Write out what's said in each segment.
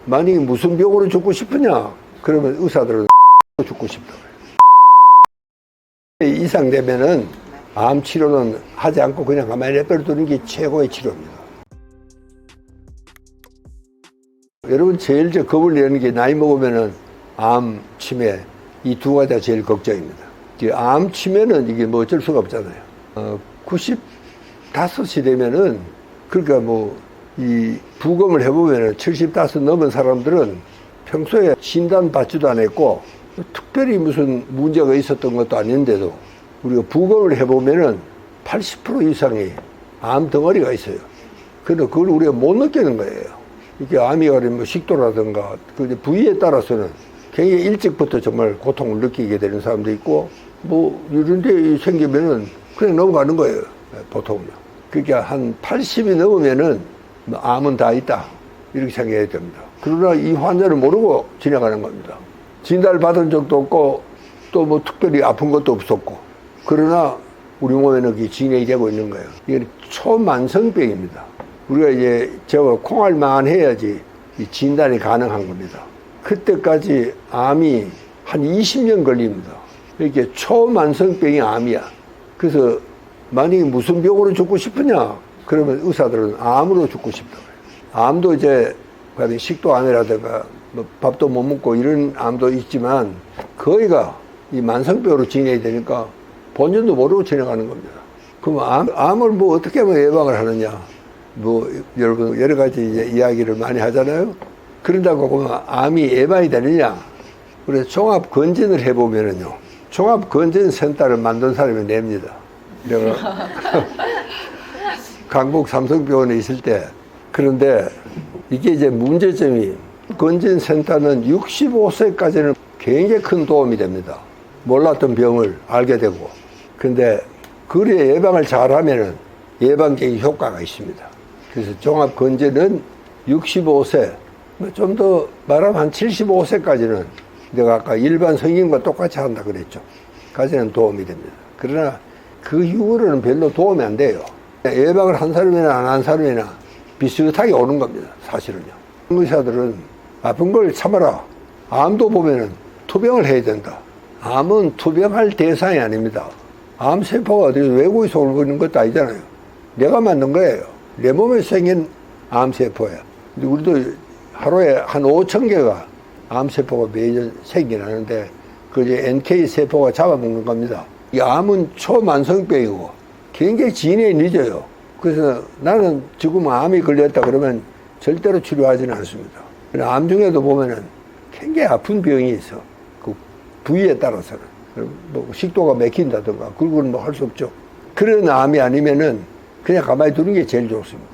만약에 무슨 병으로 죽고 싶으냐? 그러면 의사들은 죽고 싶다고 해요. 이상 되면은 암 치료는 하지 않고 그냥 가만히 내버려두는 게 최고의 치료입니다. 여러분 제일 겁을 내는 게 나이 먹으면은 암, 치매 이 두 가지가 제일 걱정입니다. 암, 치매는 이게 뭐 어쩔 수가 없잖아요. 95이 되면은 그러니까 이 부검을 해보면은 75 넘은 사람들은 평소에 진단 받지도 않았고 특별히 무슨 문제가 있었던 것도 아닌데도 우리가 부검을 해보면은 80% 이상이 암 덩어리가 있어요. 그런데 그걸 우리가 못 느끼는 거예요. 이게 암이 가리면 식도라든가 그 부위에 따라서는 굉장히 일찍부터 정말 고통을 느끼게 되는 사람도 있고 이런 데 생기면은 그냥 넘어가는 거예요. 보통은. 그러니까 한 80이 넘으면은 암은 다 있다. 이렇게 생각해야 됩니다. 그러나 이 환자를 모르고 지나가는 겁니다. 진단을 받은 적도 없고 또 특별히 아픈 것도 없었고 그러나 우리 몸에는 그게 진행이 되고 있는 거예요. 이게 초만성병입니다. 우리가 이제 콩알만 해야지 이 진단이 가능한 겁니다. 그때까지 암이 한 20년 걸립니다. 이렇게 초만성병이 암이야. 그래서 만약에 무슨 병으로 죽고 싶으냐? 그러면 의사들은 암으로 죽고 싶다고 해요. 암도 이제 식도암이라든가 밥도 못 먹고 이런 암도 있지만 거의가 이 만성병으로 진행이 되니까 본전도 모르고 지나가는 겁니다. 그럼 암을 어떻게 하면 예방을 하느냐? 여러분 여러 가지 이제 이야기를 많이 하잖아요. 그런다고 보면 암이 예방이 되느냐? 그래서 종합검진을 해보면은요. 종합검진센터를 만든 사람이 냅니다. 내가 강북 삼성병원에 있을 때 그런데 이게 이제 문제점이 건진센터는 65세까지는 굉장히 큰 도움이 됩니다. 몰랐던 병을 알게 되고 근데 그래 예방을 잘하면은 예방적인 효과가 있습니다. 그래서 종합건진은 65세 좀 더 말하면 한 75세까지는 내가 아까 일반 성인과 똑같이 한다 그랬죠. 까지는 도움이 됩니다. 그러나 그 이후로는 별로 도움이 안 돼요. 예방을 한 사람이나 안 한 사람이나 비슷하게 오는 겁니다. 사실은요. 의사들은 아픈 걸 참아라. 암도 보면은 투병을 해야 된다. 암은 투병할 대상이 아닙니다. 암세포가 어디서 외국에서 오는 것도 아니잖아요. 내가 만든 거예요. 내 몸에 생긴 암세포야. 근데 우리도 하루에 한 5천 개가 암세포가 매년 생겨나는데 그 이제 NK세포가 잡아먹는 겁니다. 이 암은 초만성병이고 굉장히 진행이 늦어요. 그래서 나는 지금 암이 걸렸다 그러면 절대로 치료하지는 않습니다. 암 중에도 보면은 굉장히 아픈 병이 있어. 그 부위에 따라서는. 식도가 막힌다든가, 그건 할 수 없죠. 그런 암이 아니면은 그냥 가만히 두는 게 제일 좋습니다.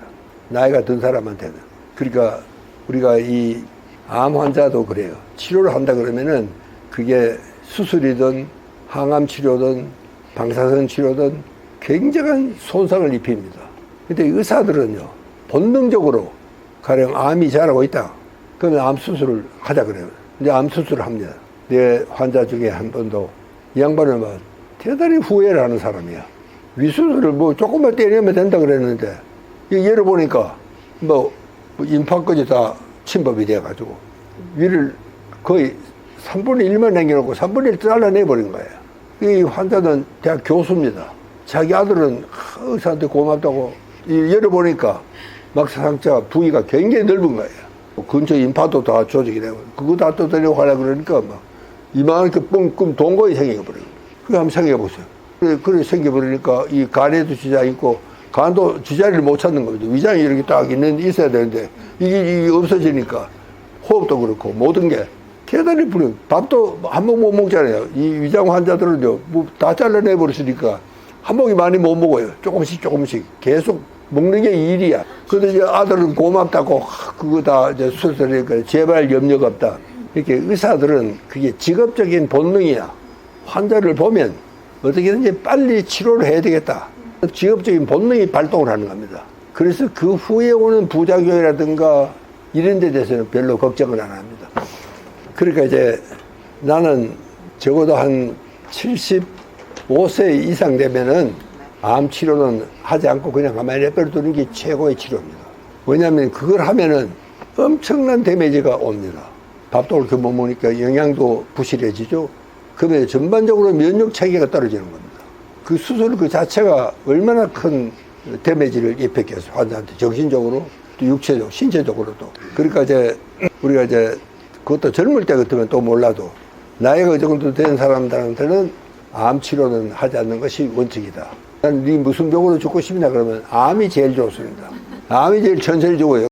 나이가 든 사람한테는. 그러니까 우리가 이 암 환자도 그래요. 치료를 한다 그러면은 그게 수술이든 항암 치료든 방사선 치료든 굉장한 손상을 입힙니다. 근데 의사들은요, 본능적으로 가령 암이 자라고 있다. 그러면 암 수술을 하자 그래요. 이제 암 수술을 합니다. 내 환자 중에 한 번도 이 양반은 대단히 후회를 하는 사람이야. 위수술을 조금만 때리면 된다 그랬는데, 열어보니까 임파까지 다 침범이 돼가지고, 위를 거의 3분의 1만 남겨놓고 3분의 1 잘라내버린 거예요. 이 환자는 대학 교수입니다. 자기 아들은 의사한테 고맙다고 열어보니까 막상자 부위가 굉장히 넓은 거예요. 근처 임파도 다 조직이 되고, 그거 다 뜯으려고 하려고 그러니까 이만하게 뻥끔 동거에 생겨버려요. 그거 한번 생각해보세요. 그래 생겨버리니까 이 간에도 지장이 있고, 간도 지자리를 못 찾는 겁니다. 위장이 이렇게 딱 있어야 되는데, 이게 없어지니까 호흡도 그렇고, 모든 게 대단히 불행. 밥도 한몫 못 먹잖아요. 이 위장 환자들은요, 다 잘라내버렸으니까 한몫이 많이 못 먹어요. 조금씩. 계속 먹는 게 일이야. 근데 이제 아들은 고맙다고, 그거 다 이제 수술하니까 제발 염려가 없다. 이렇게 의사들은 그게 직업적인 본능이야. 환자를 보면 어떻게든지 빨리 치료를 해야 되겠다. 직업적인 본능이 발동을 하는 겁니다. 그래서 그 후에 오는 부작용이라든가 이런 데 대해서는 별로 걱정을 안 합니다. 그러니까 이제 나는 적어도 한 75세 이상 되면은 암 치료는 하지 않고 그냥 가만히 내버려두는 게 최고의 치료입니다. 왜냐하면 그걸 하면은 엄청난 데미지가 옵니다. 밥도 옳게 못 먹으니까 영양도 부실해지죠. 그다음에 전반적으로 면역 체계가 떨어지는 겁니다. 그 수술 그 자체가 얼마나 큰 데미지를 입혔겠어요. 환자한테 정신적으로 또 육체적, 신체적으로도. 그러니까 이제 우리가 이제 그것도 젊을 때 같으면 또 몰라도 나이가 그 정도 된 사람들한테는 암 치료는 하지 않는 것이 원칙이다. 난 네 무슨 병으로 죽고 싶냐 그러면 암이 제일 좋습니다. 암이 제일 천천히 죽어요.